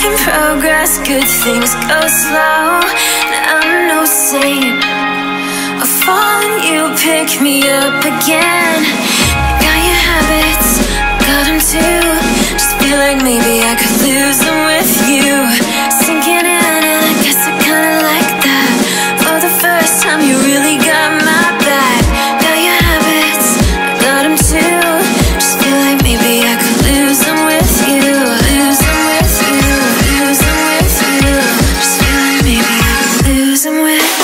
in progress, good things go slow. And I'm no saint, I fall and you pick me up again. Got your habits, got them too. Just feel like maybe I could lose them with you. Sinking in and I guess I kinda like that. For the first time you really got my back. Got your habits, got them too. Just feel like maybe I could lose them with you. Lose them with you, lose them with you. Just feel like maybe I could lose them with.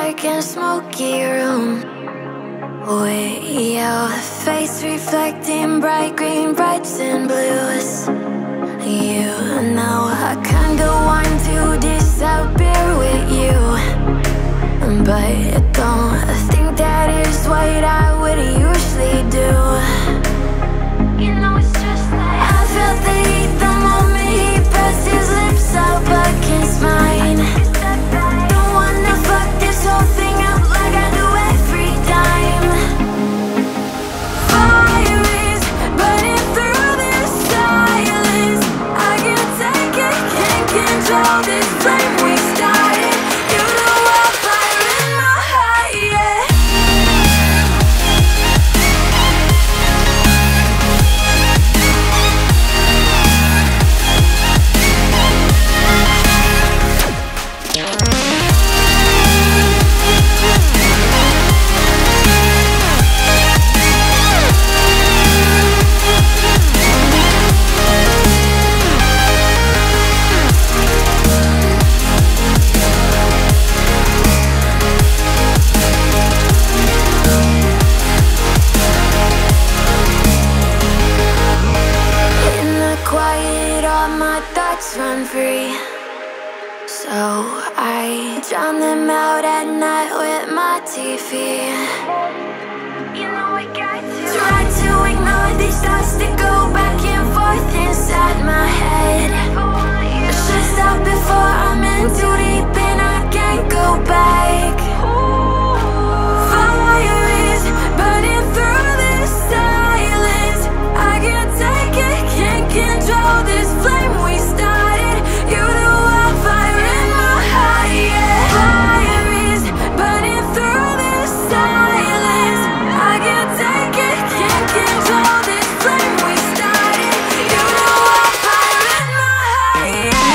dark and smoky room with your face reflecting bright green, brights and blues. You know I kinda want to disappear with you, but don't think that is what I would usually do. You know it's just like I felt the heat the moment he pressed his lips up against mine. Don't wanna fuck this whole thing up like I do every time. Fire is burning through this silence. I can't take it, can't control this flame we started. You know I'll fire in my heart, yeah. Run free, so I drown them out at night with my TV. You know I got to try to ignore these thoughts that go back and forth inside my head. Just stop before I'm in too deep and I can't go back. Fire is burning through this silence. I can't take it, can't control this flame we started. You know I'll fire in my heart, yeah. Fire is burning through this silence. I can't take it, can't control this flame we started. You know I'll fire in my heart, yeah.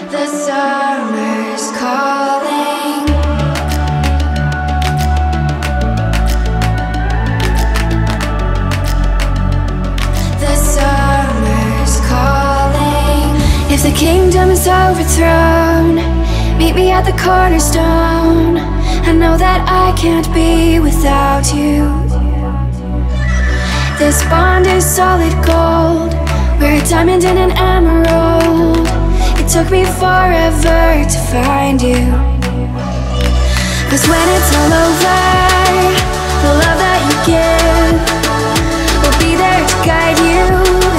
The summer's calling. The summer's calling. If the kingdom is overthrown, meet me at the cornerstone. I know that I can't be without you. This bond is solid gold. We're a diamond and an emerald. It took me forever to find you. 'Cause when it's all over, the love that you give will be there to guide you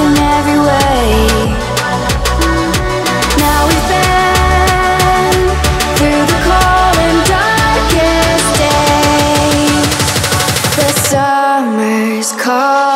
in every way. Now we've been through the cold and darkest days. The summer's calling.